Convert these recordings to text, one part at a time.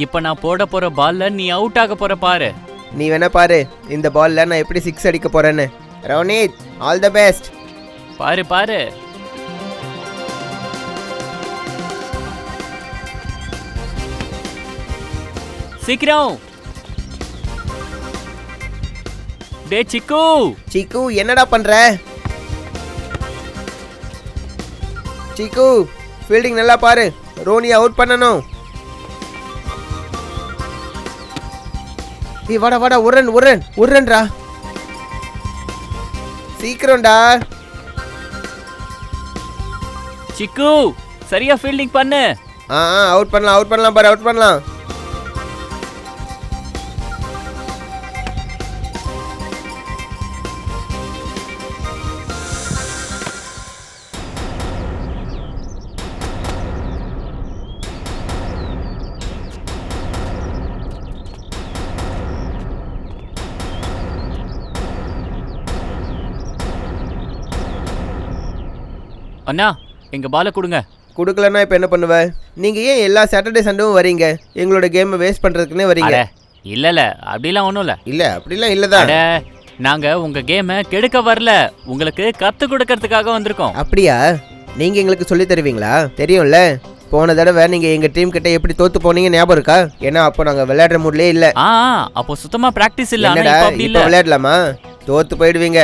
இப்ப நான் போட போற பால்ல நீ அவுட் ஆக போற பாரு. நீ வேணா பாரு இந்த பால்ல நான் எப்படி 6 அடிக்க போறேன்னு. Ronit, all the best. பாரு பாரு. சீக்கிரம். டே சிக்கு. சிக்கு என்னடா பண்ற? சிக்கு ஃபீல்டிங் நல்லா பாரு, ரோனி அவுட் பண்ணணும். ஏய் வாடா வாடா, உர்ரன்டா. சீக்கிரம்டா. சிக்கு சரியா ஃபீல்டிங் பண்ணு. அவுட் பண்ணலாம் பாரு, அவுட் பண்ணலாம். அண்ணா எங்க பால கொடுங்க. கொடுக்கலன்னா இப்போ என்ன பண்ணுவ? நீங்கள் ஏன் எல்லா சாட்டர்டே சண்டேவும் வரீங்க? எங்களோட கேமை வேஸ்ட் பண்ணுறதுக்குன்னே வரீங்க. இல்ல அப்படிலாம் ஒன்றும் இல்லை. இல்லை அப்படிலாம் இல்லைதான். நாங்க உங்க கேமை கெடுக்க வரல, உங்களுக்கு கத்து கொடுக்கறதுக்காக வந்திருக்கோம். அப்படியா? நீங்கள் எங்களுக்கு சொல்லி தருவீங்களா? தெரியும்ல, போன தடவை நீங்கள் எங்கள் டீம் கிட்ட எப்படி தோத்து போனீங்க ஞாபகம் இருக்கா? ஏன்னா அப்போ நாங்கள் விளையாடுற மூட்லேயே இல்லை. அப்போ சுத்தமாக ப்ராக்டிஸ் இல்லை. இப்போ விளையாடலாமா? தோத்து போயிடுவீங்க.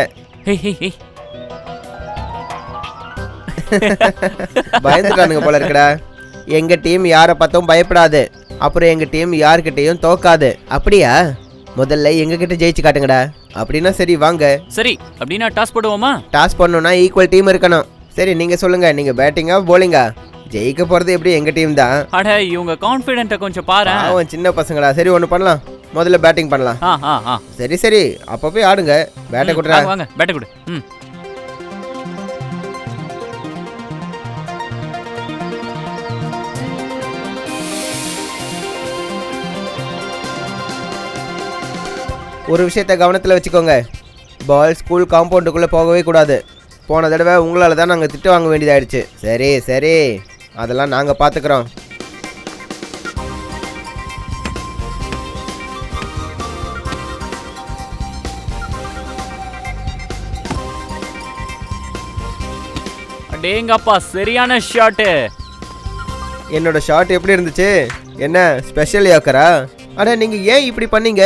பயந்துட்டானுங்க போல இருக்கடா. எங்க டீம் யாரை பார்த்தும் பயப்படாது, அப்புறம் எங்க டீம் யார்கிட்டையும் தோக்காது. அப்படியா? முதல்ல எங்க கிட்ட ஜெயிச்சு காட்டுங்கடா. அப்படின்னா சரி வாங்க. சரி அப்படின்னா டாஸ் போடுவோமா? டாஸ் பண்ணணும்னா ஈக்குவல் டீம் இருக்கணும். சரி நீங்க சொல்லுங்க, நீங்க பேட்டிங்கா போலிங்கா? ஜெயிக்க போறது எப்படி எங்க டீம் தான். அட இவங்க கான்ஃபிடென்ட்ட கொஞ்சம் பாரு. அவன் சின்ன பசங்கடா. சரி ஒன்று பண்ணலாம், முதல்ல பேட்டிங் பண்ணலாம். சரி அப்போ போய் ஆடுங்க. பேட்டை கொடுறா. வாங்க பேட்டை கொடு. ஒரு விஷயத்தை கவனத்தில் வச்சுக்கோங்க, பால் ஸ்கூல் காம்பவுண்டுக்குள்ளே போகவே கூடாது. போன தடவை உங்களால் தான் நாங்கள் திட்டு வாங்க வேண்டியதாயிடுச்சு. சரி அதெல்லாம் நாங்கள் பார்த்துக்குறோம். அடேங்கப்பா சரியான ஷாட்டு. என்னோட ஷாட் எப்படி இருந்துச்சு? என்ன ஸ்பெஷல் யோக்கரா? அட நீங்கள் ஏன் இப்படி பண்ணீங்க?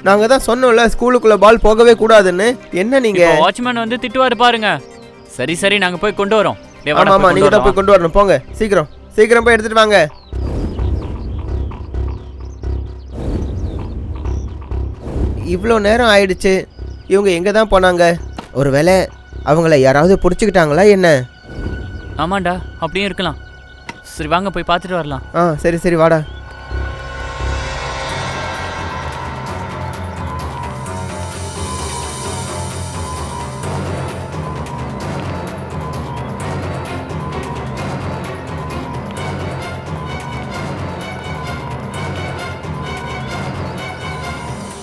நாங்கள் தான் சொன்னோம்ல ஸ்கூலுக்குள்ளே பால் போகவே கூடாதுன்னு. என்ன நீங்கள்? வாட்ச்மேன் வந்து திட்டுவாரு பாருங்க. சரி நாங்கள் போய் கொண்டு வரோம். ஆமாம் நீங்கள் தான் போய் கொண்டு வரணும். போங்க சீக்கிரம் போய் எடுத்துகிட்டு வாங்க. இவ்வளோ நேரம் ஆயிடுச்சு, இவங்க எங்கே தான் போனாங்க? ஒருவேளை அவங்கள யாராவது பிடிச்சிக்கிட்டாங்களா என்ன? ஆமாண்டா அப்படியும் இருக்கலாம். சரி வாங்க போய் பார்த்துட்டு வரலாம். சரி வாடா.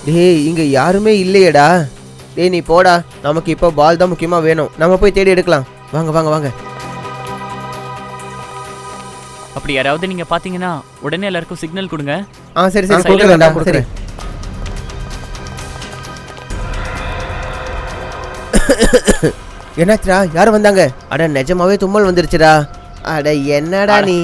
டேய் இங்க யாருமே இல்லையேடா. டேய் நீ போடா, நமக்கு இப்போ பால் தான் முக்கியமா வேணும். நம்ம போய் தேடி எடுக்கலாம். வாங்க. அப்படி யாராவது நீங்க பாத்தீங்கன்னா உடனே எல்லாருக்கும் சிக்னல் கொடுங்க. சரி கொடுக்குறேன். என்னாச்சுடா? யாரும் வந்தாங்க? அட நிஜமாவே தும்மல் வந்துருச்சுடா. அட என்னடா நீ?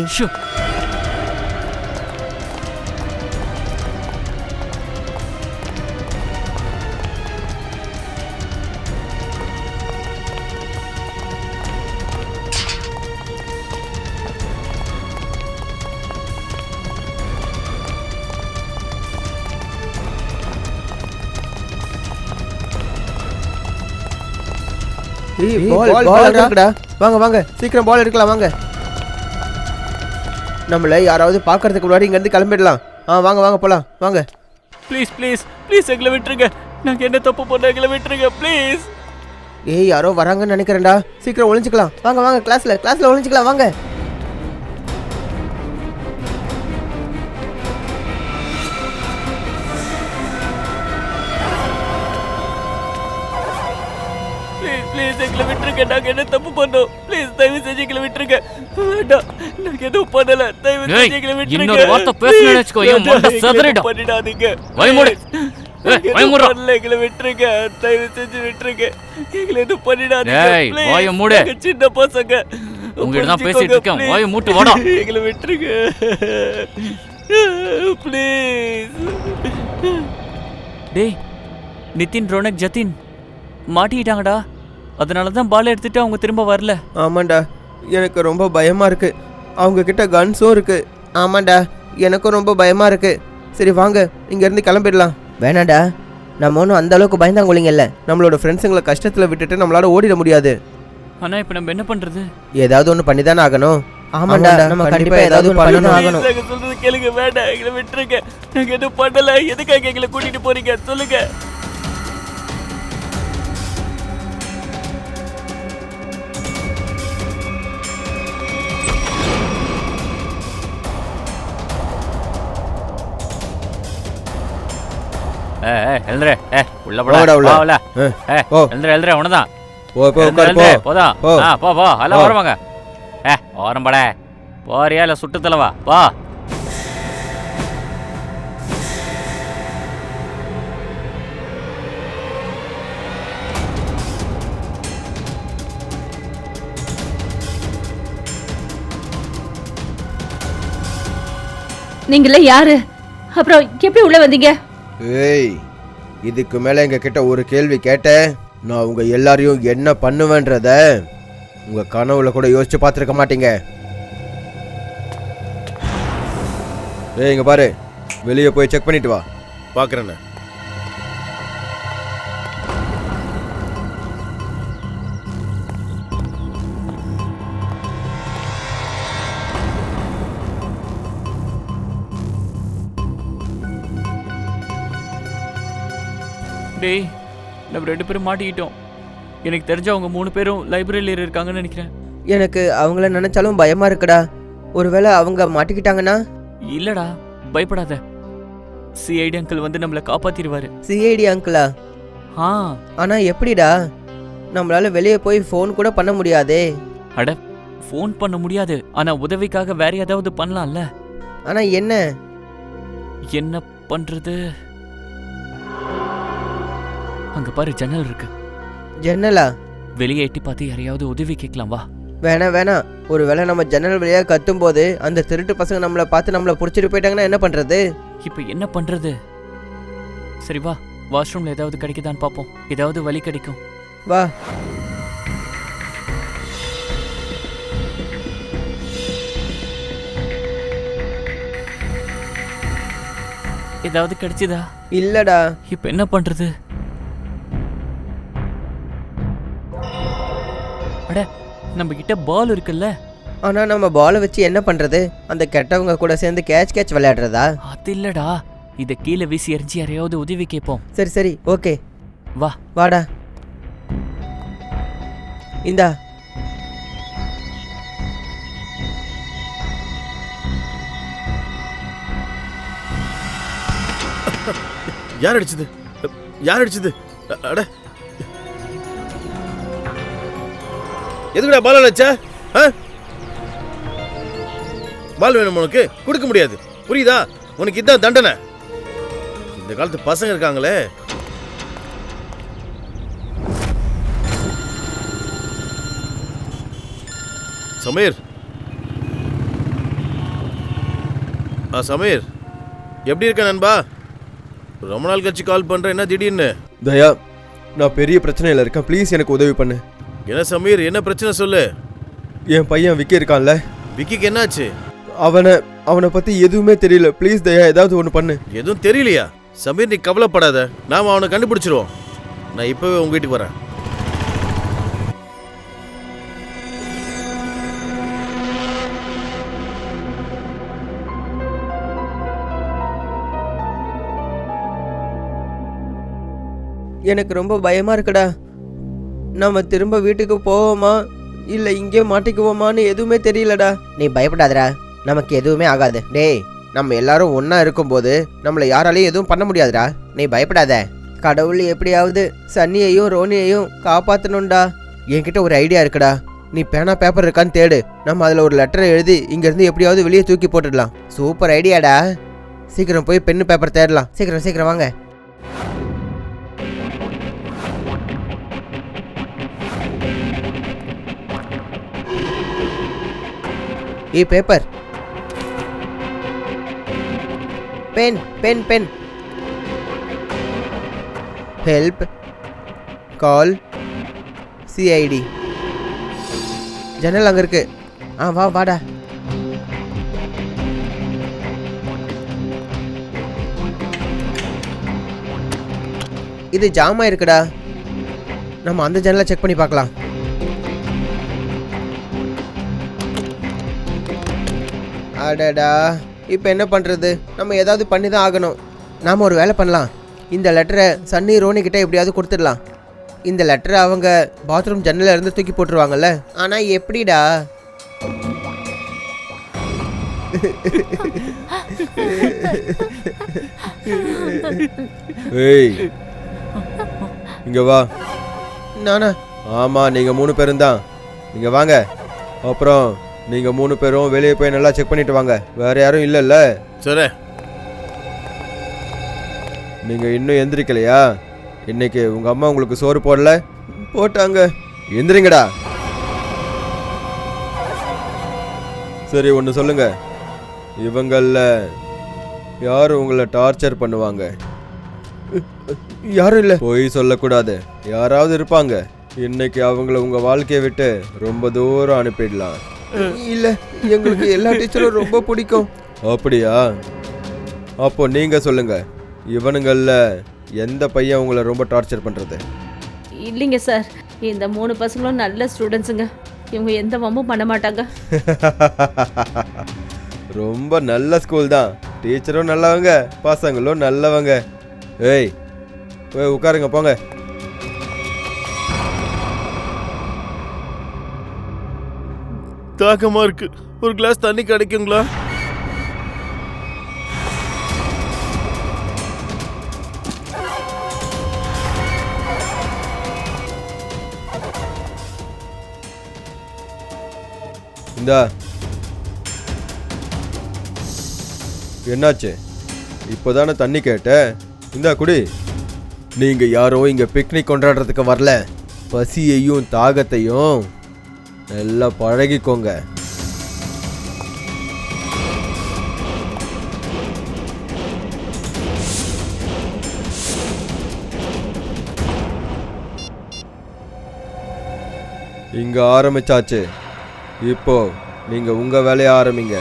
வாங்க சீக்கிரம் பால் எடுக்கலாம். வாங்க, நம்மள யாராவது பாக்குறதுக்கு முன்னாடி இங்க இருந்து கிளம்பிடலாம். வாங்க போலாம். வாங்க. ப்ளீஸ் எங்களை விட்டுருங்க. நாங்க என்ன தப்பு பண்ண, எங்களை விட்டுருங்க ப்ளீஸ். யாரோ வராங்கன்னு நினைக்கிறேன்டா. சீக்கிரம் ஒளிஞ்சுக்கலாம். வாங்க கிளாஸ்ல ஒளிஞ்சுக்கலாம். வாங்க. ப்ளீஸ் எங்களை விட்டுருங்க. நாங்க என்ன தப்பு பண்ணோம்? ப்ளீஸ் தயவு செஞ்சு எங்களை விட்டுருங்க. வேண்டாம், நாங்க எதுவும் பண்ணல. தயவு செஞ்சு எங்களை விட்டுருங்க. இன்னொரு வார்த்தை பேசுனேன்னு வெச்சுக்கோ, என் மண்டை சிதறிடும். பண்ணிடாதீங்க. வாய் மூடு. வாய் மூடு. எங்களை விட்டுருங்க. தயவு செஞ்சு விட்டுருங்க. எங்களை எதுவும் பண்ணிடாதீங்க. டேய், வாய் மூடு. சின்ன பசங்க. உங்ககிட்ட தான் பேசிட்டு இருக்கேன். வாய் மூட்டு வாடா. எங்களை விட்டுருங்க. ப்ளீஸ். டேய், நிதின், ரோனக், ஜதின் மாட்டிக்கிட்டாங்கடா. அதனால தான் பால் எடுத்துட்டு அவங்க திரும்ப வரல. ஆமாண்டா, எனக்கு ரொம்ப பயமா இருக்கு. அவங்க கிட்ட கன்ஸும் இருக்கு. ஆமாண்டா, எனக்கும் ரொம்ப பயமா இருக்கு. சரி வாங்க, இங்கேருந்து கிளம்பிடலாம். வேணாண்டா, நம்ம ஒன்றும் அந்த அளவுக்கு பயந்தாங்கொள்ளிங்கல்ல. நம்மளோட ஃப்ரெண்ட்ஸுங்களை கஷ்டத்தில் விட்டுட்டு நம்மளால ஓடிட முடியாது. ஆனா இப்போ நம்ம என்ன பண்றது? ஏதாவது ஒன்று பண்ணி தானே ஆகணும். ஆமாண்டா, நம்ம கண்டிப்பாக ஏதாவது பண்ணணும் ஆகணும். நாங்க சொல்றது கேளுங்க. வேண்டாம், எங்களை விட்டுருங்க. நாங்க எதுவும் பண்ணல. எதுக்காக எங்களை கூட்டிட்டு போறீங்க சொல்லுங்க. எழுந்துரு. உள்ள போடா, உள்ள. உள்ள. ஓ. எழுந்துரு உனதான். போ உட்காரு, போ. போதா. போ. போ எல்லாம் வருவாங்க. ஓரம்பட போறியா இல்ல சுட்டு தலவா? போ. நீங்கள யாரு? அப்புறம் எப்படி உள்ள வந்தீங்க? ஏய், இதுக்கு மேல எங்க கிட்ட ஒரு கேள்வி கேட்ட நான் உங்க எல்லாரையும் என்ன பண்ணுவேன்றத உங்க கனவுல கூட யோசிச்சு பார்த்துருக்க மாட்டீங்க. ஏய், இங்க பாரு, வெளியே போய் செக் பண்ணிட்டு வா. பார்க்குறேண்ணே. டேய், நம்ம 2 பேரும் மாட்டிக்கிட்டோம். எனக்கு தெரிஞ்ச அவங்க 3 பேரும் லைப்ரரியில இருக்காங்கன்னு நினைக்கிறேன். எனக்கு அவங்கள நினைச்சாலும் பயமா இருக்குடா. ஒருவேளை அவங்க மாட்டிக்கிட்டாங்கன்னா? இல்லடா, பயப்படாத. சிஐடி அங்கிள் வந்து நம்மளை காப்பாத்திடுவாரு. சிஐடி அங்கிளா? ஆ. ஆனா எப்படிடா? நம்மளால வெளியே போய் ஃபோன் கூட பண்ண முடியாதே. அட, ஃபோன் பண்ண முடியாது. ஆனா உதவிக்காக வேற ஏதாவது பண்ணலாம்ல. ஆனா என்ன? என்ன பண்றது? அங்க பாரு, ஜன்னல் இருக்கு. ஜன்னலா? வெளியே எட்டி பார்த்து யாரையாவது உதவி கேட்கலாம். வா. வேணாம். ஒருவேளை நம்ம ஜன்னல் வழியாக கத்தும் போது அந்த திருட்டு பசங்க நம்மளை பார்த்து நம்மளை பிடிச்சிட்டு போயிட்டாங்கன்னா என்ன பண்றது? இப்ப என்ன பண்றது? சரி வா, வாஷ்ரூம்ல ஏதாவது கிடைக்குதான்னு பார்ப்போம். ஏதாவது வழி கிடைக்கும். வா. ஏதாவது கிடைச்சதா? இல்லடா. இப்ப என்ன பண்றது? அட, நம்ம கிட்ட பால் இருக்குல்ல. ஆனா நம்ம பாலை வச்சு என்ன பண்றது? அந்த கெட்டவங்க கூட சேர்ந்து கேட்ச் விளையாடுறதா? அது இல்லடா, இத கீழே வீசி எரிஞ்சு யாரையாவது உதவி கேட்போம். சரி ஓகே, வா. வாடா. இந்தா. யார் அடிச்சது? அட, எதுக்குடா பால் அடிச்சா? பால் வேணும் உனக்கு? கொடுக்க முடியாது, புரியுதா? உனக்கு இதான் தண்டனை. இந்த காலத்து பசங்க இருக்காங்களே. சமீர், சமீர், எப்படி இருக்க நண்பா? ரொம்ப நாள் கழிச்சு கால் பண்றேன், என்ன திடீர்னு? தயா, நான் பெரிய பிரச்சனையில இருக்கேன், ப்ளீஸ் எனக்கு உதவி பண்ணு. என்ன சமீர், என்ன பிரச்சனை சொல்லு. என் பையன் விக்கி இருக்கான்ல, விக்கிக்கு என்னாச்சு? அவனை பத்தி எதுவுமே தெரியல, ப்ளீஸ் தயா ஏதாவது ஒன்று பண்ணு. எதுவும் தெரியலையா? சமீர், நீ கவலைப்படாத, நாம அவனை கண்டுபிடிச்சிருவோம். நான் இப்பவே உங்க வீட்டுக்கு வரேன். எனக்கு ரொம்ப பயமா இருக்குடா. நம்ம திரும்ப வீட்டுக்கு போவோமா இல்ல இங்கே மாட்டிக்குவோமான்னு எதுவுமே தெரியலடா. நீ பயப்படாதடா, நமக்கு எதுவுமே ஆகாது. டேய், நம்ம எல்லாரும் ஒன்னா இருக்கும்போது நம்மளை யாராலையும் எதுவும் பண்ண முடியாதுடா. நீ பயப்படாத. கடவுள் எப்படியாவது சன்னியையும் ரோனியையும் காப்பாத்தணும்டா. என்கிட்ட ஒரு ஐடியா இருக்குடா. நீ பேனா பேப்பர் இருக்கான்னு தேடு. நம்ம அதில் ஒரு லெட்டரை எழுதி இங்கேருந்து எப்படியாவது வெளியே தூக்கி போட்டுடலாம். சூப்பர் ஐடியாடா. சீக்கிரம் போய் பென்னு பேப்பர் தேடலாம். சீக்கிரம் சீக்கிரம் வாங்க. Paper, pen pen pen. Help, call, CID. ஜன்னல் அங்கே இருக்கு. வா வாடா. இது ஜாமா இருக்குடா. நம்ம அந்த ஜன்னலை செக் பண்ணி பார்க்கலாம். அடடா, இப்போ என்ன பண்ணுறது? நம்ம ஏதாவது பண்ணி தான் ஆகணும். நாம் ஒரு வேலை பண்ணலாம். இந்த லெட்டரை சன்னி ரோனிக்கிட்ட எப்படியாவது கொடுத்துடலாம். இந்த லெட்டரை அவங்க பாத்ரூம் ஜன்னலில் இருந்து தூக்கி போட்டுருவாங்கல்ல. ஆனால் எப்படிடா? ஏய், இங்க வா. நானா? ஆமாம், நீங்கள் 3 பேரும் தான். நீங்கள் வாங்க. அப்புறம் நீங்கள் 3 பேரும் வெளியே போய் நல்லா செக் பண்ணிட்டு வாங்க. வேற யாரும் இல்லைல்ல? சரி. நீங்கள் இன்னும் எந்திரிக்கலையா? இன்னைக்கு உங்கள் அம்மா உங்களுக்கு சோறு போடல? போட்டாங்க. எந்திரிங்கடா. சரி, ஒன்று சொல்லுங்க. இவங்களில் யார் உங்களை டார்ச்சர் பண்ணுவாங்க? யாரும் இல்லை. போய் சொல்லக்கூடாது. யாராவது இருப்பாங்க. இன்னைக்கு அவங்கள உங்கள் வாழ்க்கையை விட்டு ரொம்ப தூரம் அனுப்பிடலாம். இல்லை, எங்களுக்கு எல்லா டீச்சரும் ரொம்ப பிடிக்கும். அப்படியா? அப்போ நீங்கள் சொல்லுங்க. இவனுங்களில் எந்த பையன் உங்களை ரொம்ப டார்ச்சர் பண்ணுறது? இல்லைங்க சார், இந்த 3 பசங்களும் நல்ல ஸ்டூடெண்ட்ஸுங்க. இவங்க எந்த வம்பும் பண்ண மாட்டாங்க. ரொம்ப நல்ல ஸ்கூல் தான். டீச்சரும் நல்லவங்க, பசங்களும் நல்லவங்க. ஏய், போய் உட்காருங்க, போங்க. தாகமா இருக்கு. ஒரு கிளாஸ் தண்ணி கிடைக்குங்களா? இந்தா. என்னாச்சு? இப்போதானே தண்ணி கேட்ட. இந்தா குடி. நீங்க யாரோ இங்க பிக்னிக் கொண்டாடுறதுக்கு வரல. பசியையும் தாகத்தையும் நல்லா பழகிக்கோங்க. இங்க ஆரம்பிச்சாச்சு. இப்போ நீங்க உங்க வேலையை ஆரம்பிங்க.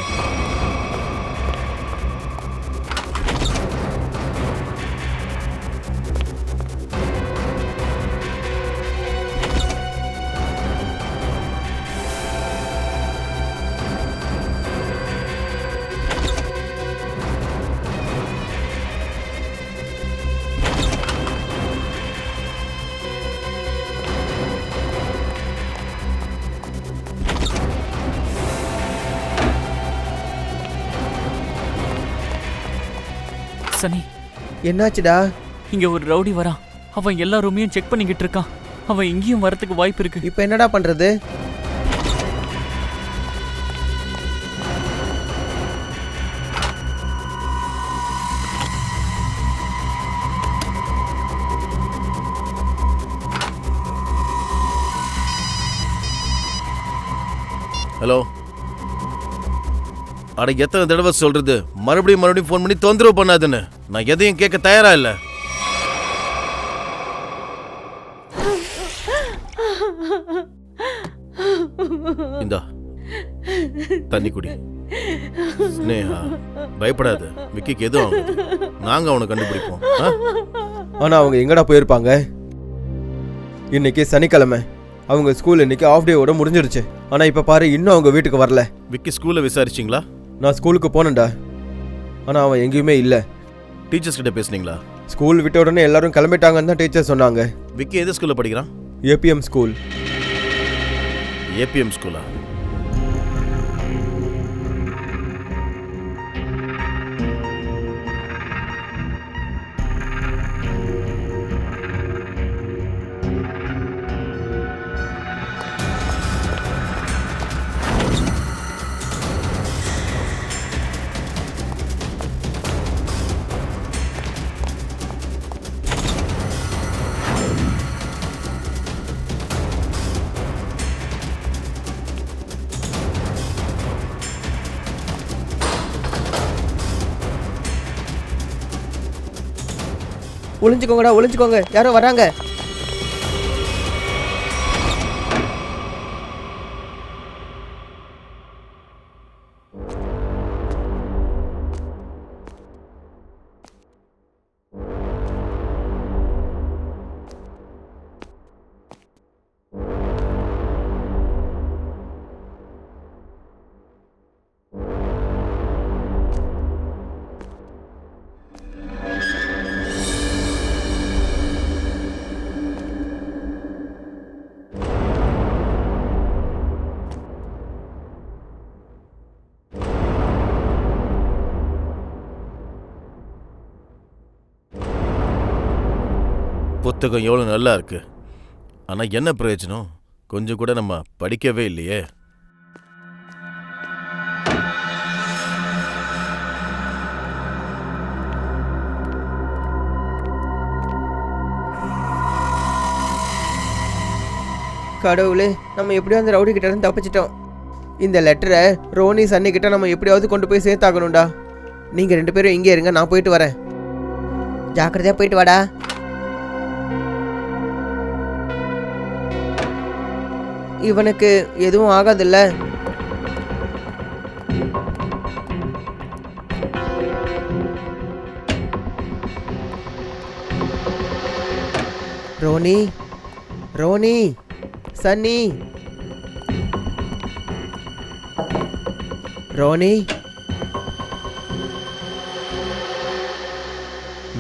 சனி, என்னாச்சுடா? இங்க ஒரு ரவுடி வரான். அவன் எல்லா ரூமையும் செக் பண்ணிக்கிட்டு இருக்கான். அவன் இங்கேயும் வரதுக்கு வாய்ப்பு இருக்கு. இப்போ என்னடா பண்றது? ஹலோ. அட, எத்தனை தடவை சொல்றது? மறுபடியும் ஃபோன் பண்ணி தொந்தரவு பண்ணாதுன்னு. நான் எதையும் கேட்க தயாரா இல்ல. இந்தா தண்ணி குடி. ஸ்னேகா, பயப்படாத. விக்கிக்கு எதுவும் ஆகுது. நாங்க அவனை கண்டுபிடிப்போம். ஆனா அவங்க எங்கடா போயிருப்பாங்க? இன்னைக்கு சனிக்கிழமை. அவங்க ஸ்கூல் இன்னைக்கு ஆஃப் டேவோட முடிஞ்சிடுச்சு. ஆனா இப்ப பாரு, இன்னும் அவங்க வீட்டுக்கு வரல. விக்கி ஸ்கூல்ல விசாரிச்சிங்களா? நான் ஸ்கூலுக்கு போனேன்டா. ஆனா அவன் எங்கேயுமே இல்லை. டீச்சர்ஸ் கிட்ட பேசுனீங்களா? ஸ்கூல் விட்ட உடனே எல்லாரும் கிளம்பிட்டாங்கன்னு தான் டீச்சர் சொன்னாங்க. விக்கி எந்த ஸ்கூல்ல படிக்கிறான்? APM school. ஏபிஎம் ஸ்கூலா? ஒளிஞ்சுக்கோங்கடா ஒளிஞ்சுக்கோங்க, யாரோ வராங்க. புத்தகம் எவ்வளோ நல்லா இருக்கு, ஆனால் என்ன பிரயோஜனம்? கொஞ்சம் கூட நம்ம படிக்கவே இல்லையே. கடவுளே, நம்ம எப்படியோ அந்த ரவுடி கிட்ட இருந்து தப்பிச்சிட்டோம். இந்த லெட்டரை ரோனி சன்னி கிட்ட நம்ம எப்படியாவது கொண்டு போய் சேர்த்தாகணும்டா. நீங்க 2 பேரும் இங்கே இருங்க, நான் போயிட்டு வரேன். ஜாக்கிரதையா போயிட்டு வாடா. இவனுக்கு எதுவும் ஆகாதுல்ல? Ronnie, Ronnie, Sunny, Ronnie.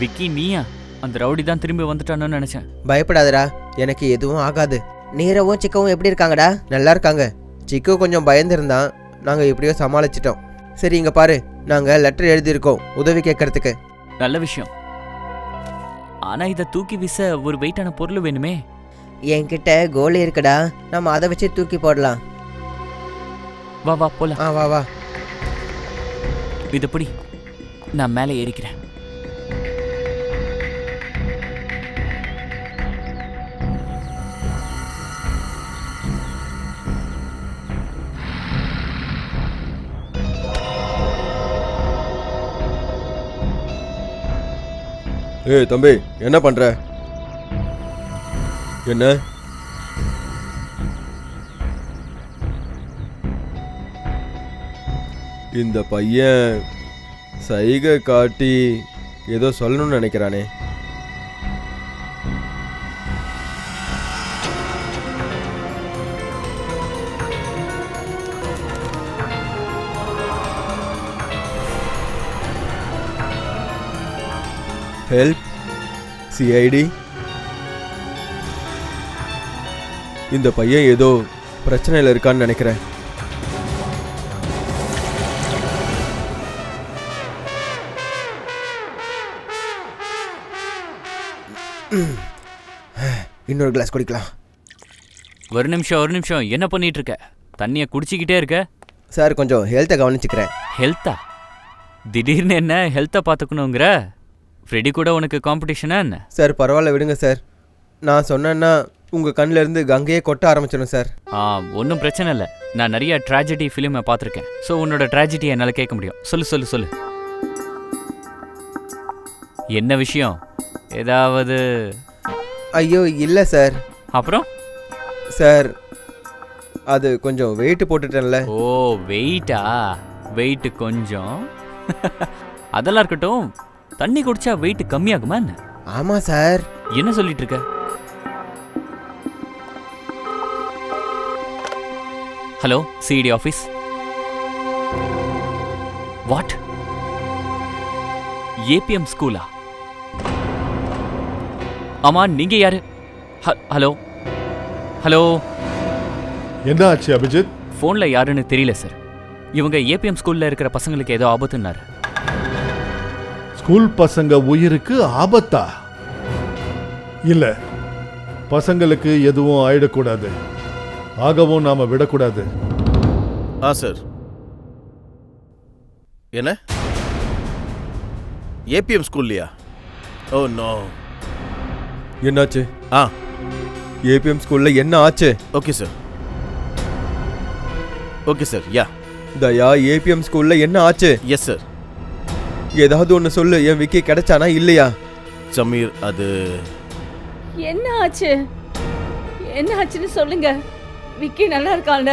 Vicky நீயா? அந்த ரவுடி தான் திரும்பி வந்துட்டானு நினைச்சேன். பயப்படாதடா, எனக்கு எதுவும் ஆகாது. நீரவும் சிக்கவும் எப்படி இருக்காங்கடா? நல்லா இருக்காங்க. சிக்கு கொஞ்சம் பயந்துருந்தான், நாங்கள் எப்படியோ சமாளிச்சிட்டோம். சரி இங்கே பாரு, நாங்கள் லெட்டர் எழுதியிருக்கோம் உதவி கேட்கறதுக்கு. நல்ல விஷயம். ஆனா இதை தூக்கி வீச ஒரு வெயிட்டான பொருள் வேணுமே. என்கிட்ட கோலி இருக்குடா, நம்ம அதை வச்சு தூக்கி போடலாம். வா வா போலாம். வா வா. இதுபடி நான் மேலே ஏறிக்கிறேன். ஏய் தம்பி, என்ன பண்ற? என்ன இந்த பையன் சைகை காட்டி ஏதோ சொல்லணும்னு நினைக்கிறானே. Help CID. இந்த பையன் ஏதோ பிரச்சனையில் இருக்கான்னு நினைக்கிறேன். இன்னொரு கிளாஸ் குடிக்கலாம். ஒரு நிமிஷம், என்ன பண்ணிட்டு இருக்க? தண்ணியை குடிச்சிக்கிட்டே இருக்க. சார் கொஞ்சம் ஹெல்த்தை கவனிச்சுக்கிறேன். ஹெல்த்தா? திடீர்னு என்ன ஹெல்த்தை பார்த்துக்கணுங்கிற? ஃப்ரெடி கூட உனக்கு காம்படிஷனா என்ன? சார் பரவாயில்ல விடுங்க சார். நான் சொன்னேன்னா உங்கள் கண்ணில் இருந்து கங்கையே கொட்ட ஆரம்பிச்சிடும் சார். ஒன்றும் பிரச்சனை இல்லை. நான் நிறைய ட்ராஜடி ஃபிலிமை பார்த்துருக்கேன். ஸோ உன்னோட ட்ராஜடியை என்னால் கேட்க முடியும். சொல்லு. என்ன விஷயம்? ஏதாவது? ஐயோ இல்லை சார். அப்புறம்? சார் அது கொஞ்சம் வெயிட் போட்டுட்டேன்ல. ஓ வெயிட்டா? வெயிட் கொஞ்சம் அதெல்லாம் இருக்கட்டும். தண்ணி குடிச்சா வெயிட் கம்மியாகுமா என்ன? ஆமாம் சார். என்ன சொல்லிட்டு இருக்க? Hello city office. What? ABM ஸ்கூலா? ஆமா, நீங்க யாரு? ஹலோ என்ன ஆச்சு அபிஜித்? ஃபோன்ல யாருன்னு தெரியல சார். இவங்க ஏபிஎம் ஸ்கூல்ல இருக்கிற பசங்களுக்கு ஏதோ ஆபத்துன்னாரு. ஸ்கூல் பசங்க உயிருக்கு ஆபத்தா? இல்ல, பசங்களுக்கு எதுவும் ஆயிடக்கூடாது, ஆகவும் நாம விடக்கூடாது. சார். என்ன ஏபிஎம் ஸ்கூல்லையா? Oh no. என்னாச்சு? ஏபிஎம் ஸ்கூல்ல என்ன ஆச்சு? Okay sir. Yeah Daya, ABM ஸ்கூல்ல என்ன ஆச்சு? Yes sir. ஏதாவது ஒன்று சொல்லு. என் விக்கி கிடைச்சானா இல்லையா? சமீர் அது என்ன ஆச்சு? என்ன ஆச்சுன்னு சொல்லுங்க. விக்கி நல்லா இருக்கான்ல?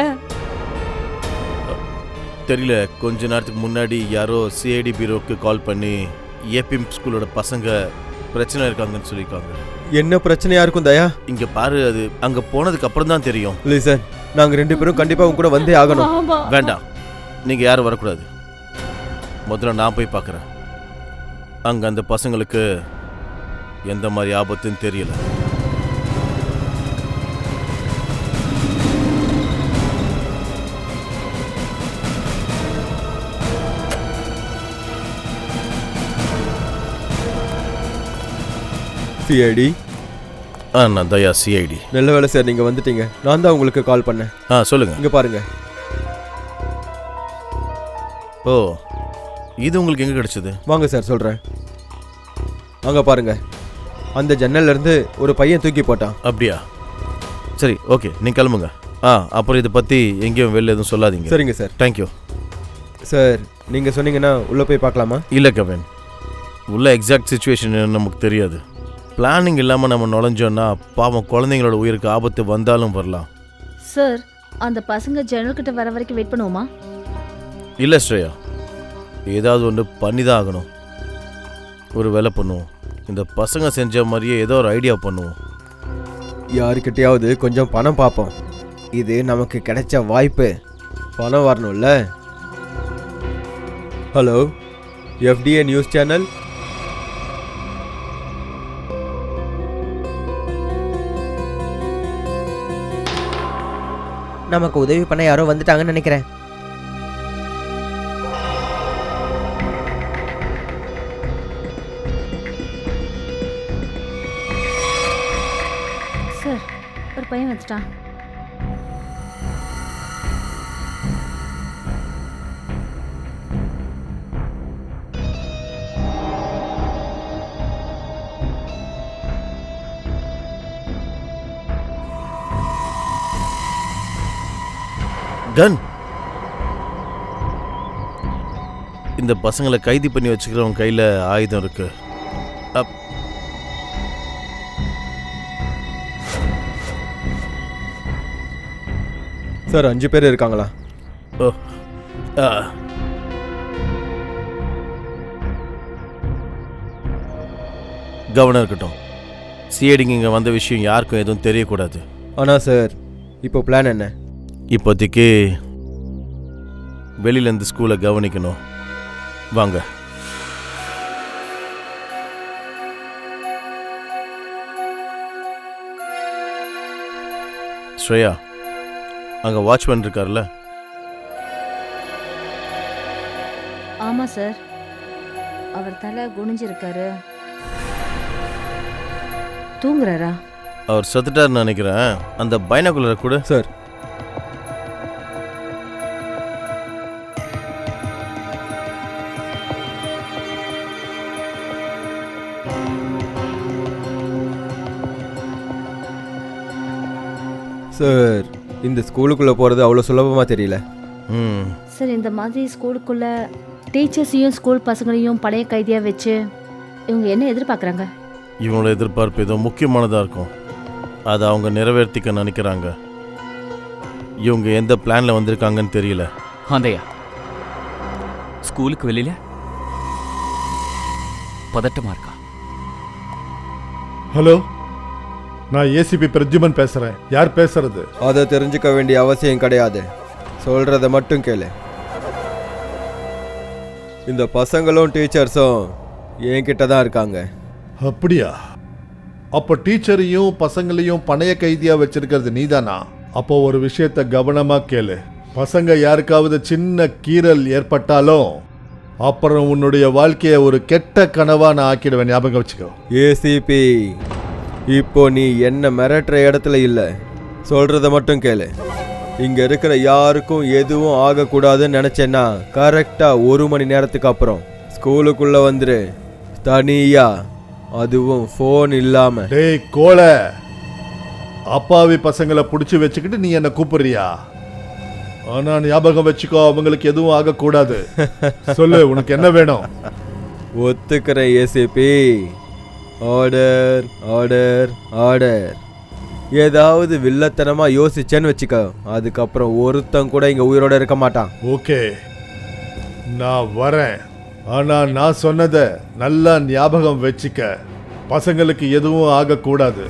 தெரியல, கொஞ்ச நேரத்துக்கு முன்னாடி யாரோ சிஐடி பீரோவுக்கு கால் பண்ணி ஏபிஎம் ஸ்கூலோட பசங்க பிரச்சனை இருக்காங்கன்னு சொல்லியிருக்காங்க. என்ன பிரச்சனையா இருக்கும் தயா? இங்க பாரு, அது அங்க போனதுக்கு அப்புறம் தான் தெரியும். லிசன், நாங்க 2 பேரும் கண்டிப்பா உங்க கூட வந்தே ஆகணும். ஆமா. வேண்டாம், நீங்க யாரும் வரக்கூடாது. முதல்ல நான் போய் பார்க்குறேன். அங்க அந்த பசங்களுக்கு எந்த மாதிரி ஆபத்துன்னு தெரியல. சிஐடி? நான் தயா, சிஐடி. நல்ல வேலை சார், நீங்க வந்துட்டீங்க. நான் தான் உங்களுக்கு கால் பண்ணேன். சொல்லுங்க. இங்க பாருங்க. ஓ, இது உங்களுக்கு எங்க கிடைச்சது? வாங்க சார் சொல்றேன். அங்க பாருங்க, அந்த ஜன்னல்ல இருந்து ஒரு பையன் தூக்கி போட்டான். அப்படியா? சரி, ஓகே, நீங்க கிளம்புங்க. அப்புறம் இதை பத்தி எங்கேயும் வெளில எதுவும் சொல்லாதீங்க. சரிங்க சார். தேங்க்யூ சார், நீங்க சொன்னீங்கன்னா உள்ள போய் பார்க்கலாமா? இல்லை கவின், உள்ள எக்ஸாக்ட் சுச்சுவேஷன் நமக்கு தெரியாது. பிளானிங் இல்லாமல் நம்ம நுழைஞ்சோன்னா பாவம் குழந்தைங்களோட உயிருக்கு ஆபத்து வந்தாலும் வரலாம். சார், அந்த பசங்க ஜன்னல்கிட்ட வர வரைக்கும் வெயிட் பண்ணுவோமா? இல்லை ஸ்ரேயா, ஏதாவது ஒன்று பண்ணி தான் ஆகணும். ஒரு வேலை பண்ணுவோம். இந்த பசங்க செஞ்ச மாதிரியே ஏதோ ஒரு ஐடியா பண்ணுவோம். யாருக்கிட்டையாவது கொஞ்சம் பணம் பார்ப்போம். இது நமக்கு கிடைச்ச வாய்ப்பு. பணம் வரணும்ல. Hello, FDA news channel. நமக்கு உதவி பண்ண யாரோ வந்துட்டாங்கன்னு நினைக்கிறேன். சார், ஒரு பையன் வந்துட்டான். கன். இந்த பசங்களை கைது பண்ணி வச்சுக்கிறவங்க கையில் ஆயுதம் இருக்கு. சார், 5 பேர் இருக்காங்களா? ஓ, கவனம் இருக்கட்டும். சிஐடிங்க இங்கே வந்த விஷயம் யாருக்கும் எதுவும் தெரியக்கூடாது. ஆனால் சார், இப்போ பிளான் என்ன? இப்போதைக்கு வெளியில இருந்து ஸ்கூலை கவனிக்கணும். வாங்க. ஸ்ரேயா, அங்க வாட்ச்மேன் இருக்கார்ல? ஆமா சார், அவர் தலை குனிஞ்சிருக்காரு. தூங்குறாரா? அவர் செத்துட்டாருன்னு நினைக்கிறேன். அந்த பைனாகுலரை கூட. சார், சார், இந்த ஸ்கூலுக்குள்ளே போகிறது அவ்வளோ சுலபமாக தெரியல. சார், இந்த மாதிரி ஸ்கூலுக்குள்ள டீச்சர்ஸையும் ஸ்கூல் பசங்களையும் பழைய கைதியாக வச்சு இவங்க என்ன எதிர்பார்க்குறாங்க? இவங்களோட எதிர்பார்ப்பு ஏதோ முக்கியமானதாக இருக்கும். அதை அவங்க நிறைவேற்றிக்க நினைக்கிறாங்க. இவங்க எந்த பிளானில் வந்திருக்காங்கன்னு தெரியல. ஆந்தையா, ஸ்கூலுக்கு வெளியில பதட்டமா இருக்கா? ஹலோ, நான் ஏசிபி பிரத்யுமன் பேசுறேன். யார் பேசுறது? அதை தெரிஞ்சுக்க வேண்டிய அவசியம் கிடையாது. சொல்றத மட்டும் கேளு. இந்த பசங்களும் டீச்சர்ஸும் என்கிட்ட தான் இருக்காங்க. அப்படியா? அப்போ டீச்சரையும் பசங்களையும் பணைய கைதியா வச்சிருக்கிறது நீதானா? அப்போ ஒரு விஷயத்த கவனமா கேளு. பசங்க யாருக்காவது சின்ன கீறல் ஏற்பட்டாலும் அப்புறம் உன்னுடைய வாழ்க்கையை ஒரு கெட்ட கனவா நான் ஆக்கிடுவேன். ஞாபகம் வச்சுக்கோ. ஏசிபி, இப்போ நீ என்ன மிரட்டுற இடத்துல இல்லை. சொல்றத மட்டும் கேளு. இங்க இருக்கிற யாருக்கும் எதுவும் ஆகக்கூடாதுன்னு நினைச்சேன்னா கரெக்டா 1 மணி நேரத்துக்கு அப்புறம் ஸ்கூலுக்குள்ள வந்துரு. தனியா, அதுவும் ஃபோன் இல்லாம. டேய் கோலை, அப்பாவி பசங்களை பிடிச்சி வச்சுக்கிட்டு நீ என்ன கூப்பிடுறியா? ஆனா ஞாபகம் வச்சுக்கோ, அவங்களுக்கு எதுவும் ஆகக்கூடாது. சொல்லு, உனக்கு என்ன வேணும்? ஒத்துக்கிறேன் ஏசிபி. Order order order. ஏதாவது வில்லத்தனமாக யோசிச்சேன்னு வச்சுக்க, அதுக்கப்புறம் ஒருத்தன் கூட இங்கே உயிரோட இருக்க மாட்டான். ஓகே, நான் வரேன். ஆனா நான் சொன்னதை நல்லா ஞாபகம் வச்சுக்க. பசங்களுக்கு எதுவும் ஆகக்கூடாது.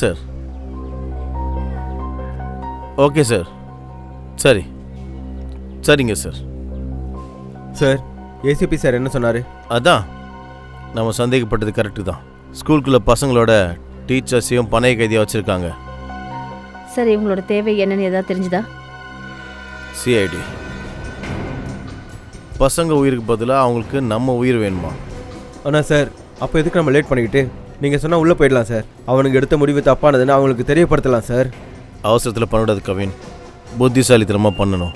சார். Okay sir. சரி, சரிங்க சார். சார், ஏசிபி சார் என்ன சொன்னார்? அதான் நம்ம சந்தேகப்பட்டது கரெக்டு தான். ஸ்கூலுக்குள்ள பசங்களோட டீச்சர்ஸையும் பணைய கைதியாக வச்சுருக்காங்க. சார் இவங்களோட தேவை என்னன்னு ஏதாவது தெரிஞ்சுதா? சிஐடி. பசங்க உயிருக்கு பதிலாக அவங்களுக்கு நம்ம உயிர் வேணுமா? ஆனால் சார், அப்போ எதுக்கு நம்ம லேட் பண்ணிக்கிட்டு? நீங்கள் சொன்னால் உள்ளே போயிடலாம் சார். அவனுக்கு எடுத்த முடிவு தப்பானதுன்னு அவங்களுக்கு தெரியப்படுத்தலாம் சார். அவசரத்தில் பண்ணக்கூடாது கவின், புத்திசாலித்தனமாக பண்ணணும்.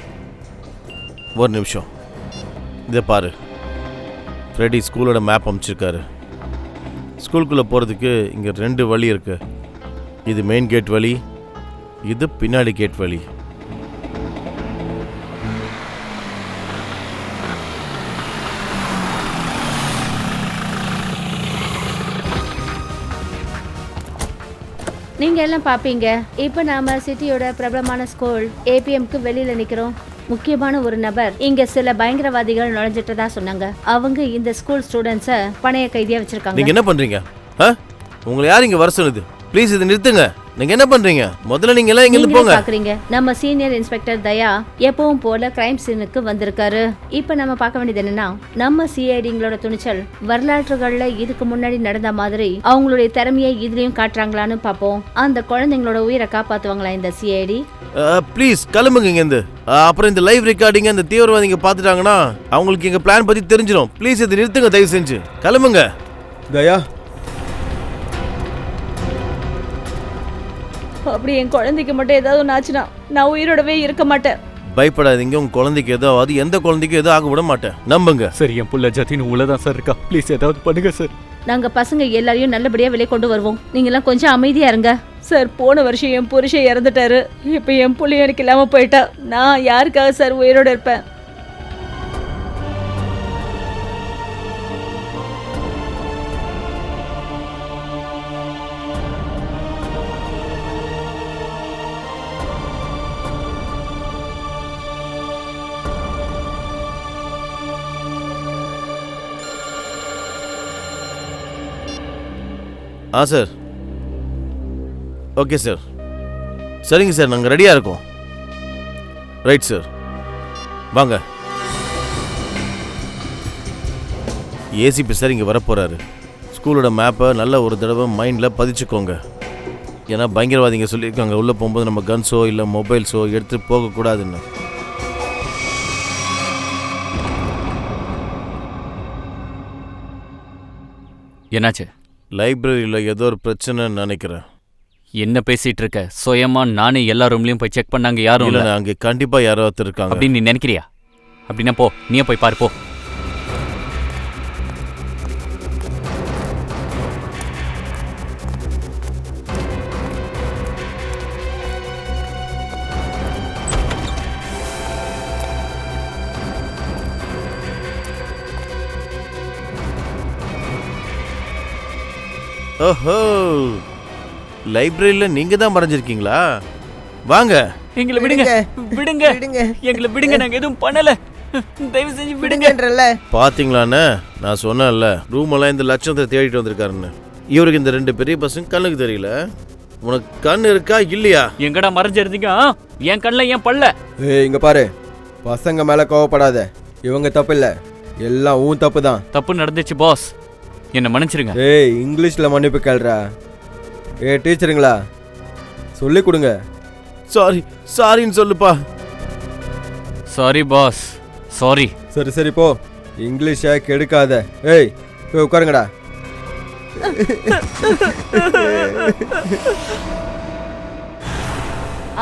ஒரு நிமிஷம், இதை பாரு. ஃப்ரெடி ஸ்கூலோட மேப் அமைச்சிருக்காரு. ஸ்கூலுக்குள்ளே போகிறதுக்கு இங்கே 2 வழி இருக்குது. இது மெயின் கேட் வழி, இது பின்னாடி கேட் வழி. நீங்க எல்லாம் பாப்பீங்க. இப்போ நாம சிட்டியோட பிரபலமான ஸ்கூல் ஏபிஎம்க்கு வெளியில நிக்கிறோம். முக்கியமான ஒரு நபர் இங்க சில பயங்கரவாதிகள் நுழைஞ்சிட்டதா சொன்னாங்க. அவங்க இந்த ஸ்கூல் ஸ்டூடெண்ட்ஸை பணைய கைதியா வச்சிருக்காங்க. நீங்க என்ன பண்றீங்க? உங்களை யார் இங்க வர சொன்னது? ப்ளீஸ் இதை நிறுத்துங்க. நீங்க என்ன பண்றீங்க? முதல்ல நீங்க எல்லாம் இங்க இருந்து போங்க. பாக்குறீங்க, நம்ம சீனியர் இன்ஸ்பெக்டர் தயா எப்பவும் போல கிரைம் சீனுக்கு வந்திருக்காரு. இப்போ நம்ம பார்க்க வேண்டியது என்னன்னா, நம்ம சிஐடிங்களோட துணிச்சல் வரலாற்றுகள்ல இதுக்கு முன்னாடி நடந்த மாதிரி அவங்களுடைய திறமையை இதுலயும் காட்டுறாங்களான்னு பார்ப்போம். அந்த குழந்தைங்களோட உயிரை காப்பாத்துவாங்களா இந்த சிஐடி? ப்ளீஸ் கிளம்புங்க இங்க இருந்து. அப்புறம் இந்த லைவ் ரெக்கார்டிங் அந்த தீவிரவாதிங்க பார்த்துட்டாங்கன்னா அவங்களுக்கு எங்க பிளான் பத்தி தெரிஞ்சிடும். ப்ளீஸ் இதை நிறுத்துங்க, தயவு செஞ்சு கிளம்புங்க. தயா, அப்படி என் குழந்தைக்கு மட்டும் ஏதாவது ஒன்று ஆச்சுன்னா நான் உயிரோடவே இருக்க மாட்டேன். பயப்படாதீங்க. உங்க குழந்தைக்கு ஏதாவது, எந்த குழந்தைக்கும் எதுவும் ஆக விட மாட்டேன், நம்புங்க. சரி, என் புள்ள ஜத்தின் உள்ளதான் சார் இருக்கா. ப்ளீஸ் ஏதாவது பண்ணுங்க சார். நாங்க பசங்க எல்லாரையும் நல்லபடியா வெளியே கொண்டு வருவோம். நீங்க எல்லாம் கொஞ்சம் அமைதியா இருங்க. சார், போன வருஷம் என் புருஷன் இறந்துட்டாரு. இப்ப என் புள்ளி எனக்கு இல்லாம போயிட்டா நான் யாருக்காக சார் உயிரோட இருப்பேன்? சார். Okay sir. சரிங்க சார், நாங்கள் ரெடியாக இருக்கோம். ரைட் சார், வாங்க. ஏசிபி சார் இங்கே வரப்போகிறாரு. ஸ்கூலோட மேப்பை நல்ல ஒரு தடவை மைண்டில் பதிச்சுக்கோங்க. ஏன்னா பயங்கரவாதிங்க சொல்லியிருக்காங்க உள்ளே போகும்போது நம்ம கன்ஸோ இல்லை மொபைல்ஸோ எடுத்துகிட்டு போகக்கூடாதுன்னு. என்னாச்சு? லைப்ரரியில் ஏதோ ஒரு பிரச்சனைன்னு நினைக்கிறேன். என்ன பேசிட்டு இருக்க? சுயமா நானே எல்லா ரூம்லயும் போய் செக் பண்ணாங்க, யாரும் இல்லை. இல்ல. அங்கே கண்டிப்பாக யாரோ ஒருத்தர் இருக்காங்க அப்படின்னு நீ நினைக்கிறியா? அப்படின்னா போ, நீயே போய் பாரு போ. ஓஹோ, லைப்ரரியில் நீங்கள் தான் மறைஞ்சிருக்கீங்களா? வாங்க. எங்களை விடுங்க, விடுங்க, விடுங்க. எங்களை விடுங்க. நாங்க எதுவும் பண்ணல. தயவு செஞ்சு விடுங்க. விடுங்கன்றல. பார்த்தீங்களாண்ணே, நான் சொன்னேன்ல ரூமெல்லாம் இந்த லட்சத்தை தேடிட்டு வந்திருக்காருன்னு. இவருக்கு இந்த 2 பெரிய பசங்க கண்ணுக்கு தெரியல. உனக்கு கண் இருக்கா இல்லையா? எங்கடா மறைஞ்சிருந்தீங்க? என் கண்ணில் ஏன் பல்ல? இங்க பாரு, பசங்க மேல கோவப்படாத. இவங்க தப்பு இல்லை, எல்லாம் உன் தப்பு தான். தப்பு நடந்துச்சு பாஸ், என்ன மன்னிச்சிருங்க. இங்கிலீஷ்ல மன்னிப்பு கேள்றா. டீச்சருங்களா, சொல்லி கொடுங்க. சாரின்னு சொல்லுப்பா. Sorry boss, sorry. சரி சரி போ, இங்கிலீஷை கெடுக்காத. போய் உட்காருங்கடா.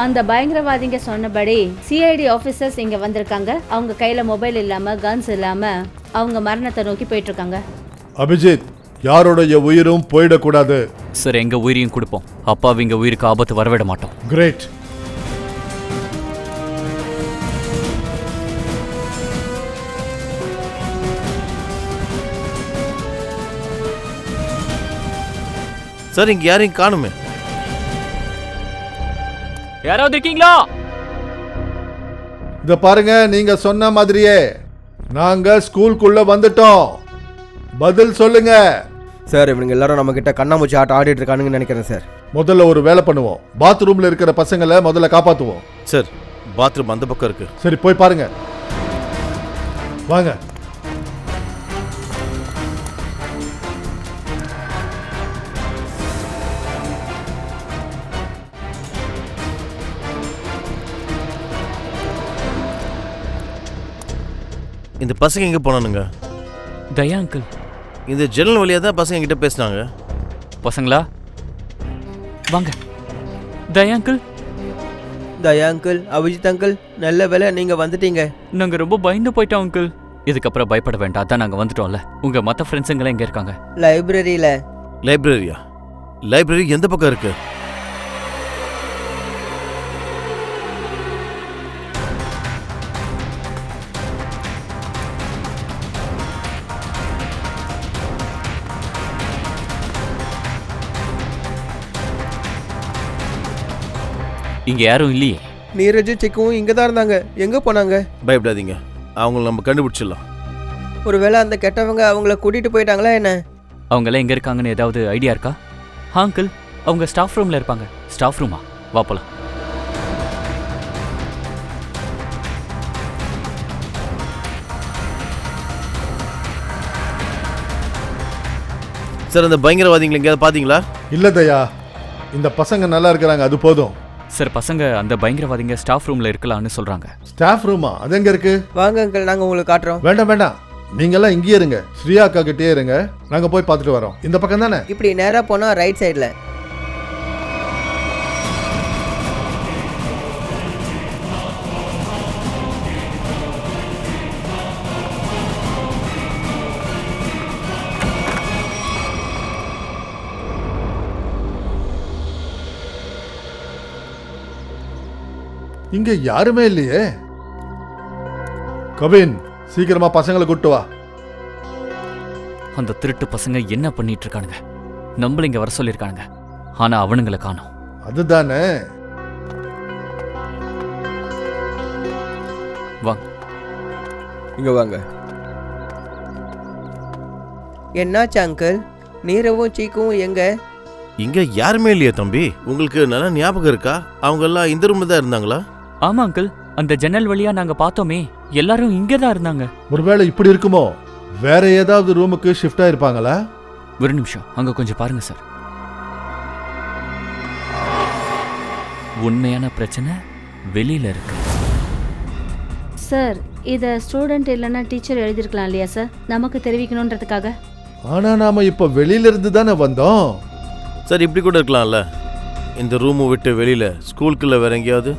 அந்த பயங்கரவாதிங்க சொன்னபடி சிஐடி ஆபீசர்ஸ் இங்க வந்திருக்காங்க. அவங்க கையில மொபைல் இல்லாம கன்ஸ் இல்லாம அவங்க மரணத்தை நோக்கி போயிட்டு இருக்காங்க. அபிஜித், யாரோடைய உயிரும் போயிடக்கூடாது. சார், எங்க உயிரையும் கொடுப்போம். அப்பாவிங்க உயிருக்கு ஆபத்து வரவிட மாட்டோம். கிரேட். சார் இங்கே யாரையும் காணுமே. யாராவது இருக்கீங்களா? இத பாருங்க, நீங்க சொன்ன மாதிரியே நாங்க ஸ்கூலுக்குள்ள வந்துட்டோம். பதில் சொல்லுங்க. சார் இவனுங்க எல்லாரும் நம்ம கிட்ட கண்ணாமூச்சி ஆட்டம் ஆடிட்டு இருக்கானுங்கன்னு நினைக்கிறேன் சார். முதல்ல ஒரு வேலை பண்ணுவோம். பாத்ரூம்ல இருக்கிற பசங்களை முதல்ல காப்பாத்துவோம். சார் பாத்ரூம் அந்த பக்கம் இருக்கு. சரி போய் பாருங்க. வாங்க. இந்த பசங்க எங்கே போனானுங்க? தயா அங்கிள். இந்த ஜன்னல் வழியாக தான் பசங்க என்கிட்ட பேசினாங்க. பசங்களா வாங்க. தயா அங்கிள். தயா அங்கிள், அபிஜித் அங்கிள், நல்ல வேலை நீங்க வந்துட்டீங்க. நாங்க ரொம்ப பயந்து போயிட்டோம் அங்கிள். இதுக்கப்புறம் பயப்பட வேண்டாம், அதான் நாங்க வந்துட்டோம்ல. உங்க மற்ற ஃப்ரெண்ட்ஸுங்களாம் எங்க இருக்காங்க? லைப்ரரியில. லைப்ரரியா? லைப்ரரி எந்த பக்கம் இருக்கு? இங்க யாரும் இல்லையே. நீரஜ் சிக்குவும் இங்க தான் இருந்தாங்க. எங்க போனாங்க? பயப்படாதீங்க, அவங்கள நம்ம கண்டுபிடிச்சிடலாம். ஒருவேளை அந்த கெட்டவங்க அவங்கள கூட்டிட்டு போயிட்டாங்களா என்ன? அவங்களாம் எங்க இருக்காங்கன்னு ஏதாவது ஐடியா இருக்கா? அங்கிள், அவங்க ஸ்டாஃப் ரூம்ல இருப்பாங்க. ஸ்டாஃப் ரூமா? வா போலாம். சார் அந்த பயங்கரவாதிகளை எங்கேயாவது பார்த்தீங்களா? இல்ல தயா, இந்த பசங்க நல்லா இருக்கிறாங்க, அது போதும். சார் பசங்க அந்த பயங்கரவாதிங்க ஸ்டாஃப் ரூம்ல இருக்கலாம்னு சொல்றாங்க. ஸ்டாஃப் ரூமா? அது எங்க இருக்கு? வாங்க அங்கிள், நாங்க உங்களுக்கு காட்டுறோம். வேண்டாம் வேண்டாம், நீங்க எல்லாம் இங்கேயே இருங்க. ஸ்ரீயா அக்கா கிட்டே இருங்க, நாங்க போய் பார்த்துட்டு வரோம். இந்த பக்கம் தானே? இப்படி நேரா போனா ரைட் சைடுல. இங்க யாருமே இல்லையே. கவின், சீக்கிரமா பசங்களை கூட்டு வா. அந்த திருட்டு பசங்க என்ன பண்ணிட்டு இருக்கானுங்க? நம்மள இங்க வர சொல்லிருக்கானுங்க, ஆனா அவனுங்களை காணோம். அதுதானே. வாங்க. இங்க வாங்க. என்னாச்சு அங்கிள்? நீரவும் சீக்கும் எங்க? இங்க யாருமே இல்லையா தம்பி? உங்களுக்கு நல்லா ஞாபகம் இருக்கா? அவங்க எல்லாம் இந்த ரூம்ல தான் இருந்தாங்களா? ஆமா அங்கிள், அந்த ஜன்னல் வழியா நாங்க பார்த்தோமே, எல்லாரும் இங்க தான் இருந்தாங்க. ஒருவேளை இப்படி இருக்குமோ? வேற ஏதாவது ரூமுக்கு ஷிஃப்ட் ஆயிருப்பாங்களா? ஒரு நிமிஷம், அங்க கொஞ்சம் பாருங்க சார். உண்மையான பிரச்சனை வெளியில இருக்கு. சார் இதை ஸ்டூடெண்ட் இல்லைன்னா டீச்சர் எழுதிருக்கலாம் இல்லையா சார், நமக்கு தெரிவிக்கணுன்றதுக்காக? ஆனா நாம இப்ப வெளியில இருந்து தானே வந்தோம். சார் இப்படி கூட இருக்கலாம்ல, இந்த ரூமை விட்டு வெளியில ஸ்கூலுக்குள்ள வேற எங்கேயாவது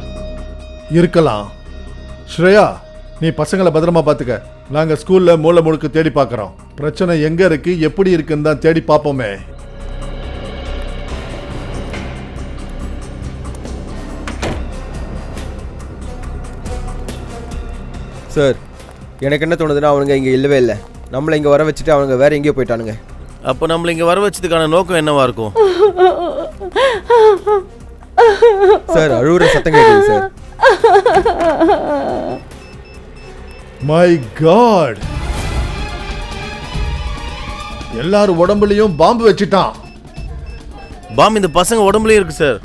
இருக்கலாம். ஸ்ரேயா, நீ பசங்களை பத்திரமா பாத்துக்க. நாங்க ஸ்கூல்ல மூளை முழுக்க தேடி பார்க்கறோம். பிரச்சனை எங்க இருக்கு, எப்படி இருக்குன்னு தான் தேடி பார்ப்போமே. சார் எனக்கு என்ன தோணுதுன்னா அவனுங்க இங்க இல்லவே இல்லை. நம்மளை இங்க வர வச்சுட்டு அவங்க வேற எங்கேயோ போயிட்டானுங்க. அப்போ நம்மள இங்க வர வச்சதுக்கான நோக்கம் என்னவா இருக்கும்? சார் அழுவுற சத்தம் கேட்குது சார். மை காட், எல்லாரும் உடம்புலயும் பாம்பு வச்சிட்டான். பாம் இந்த பசங்க உடம்புலயே இருக்கு சார்.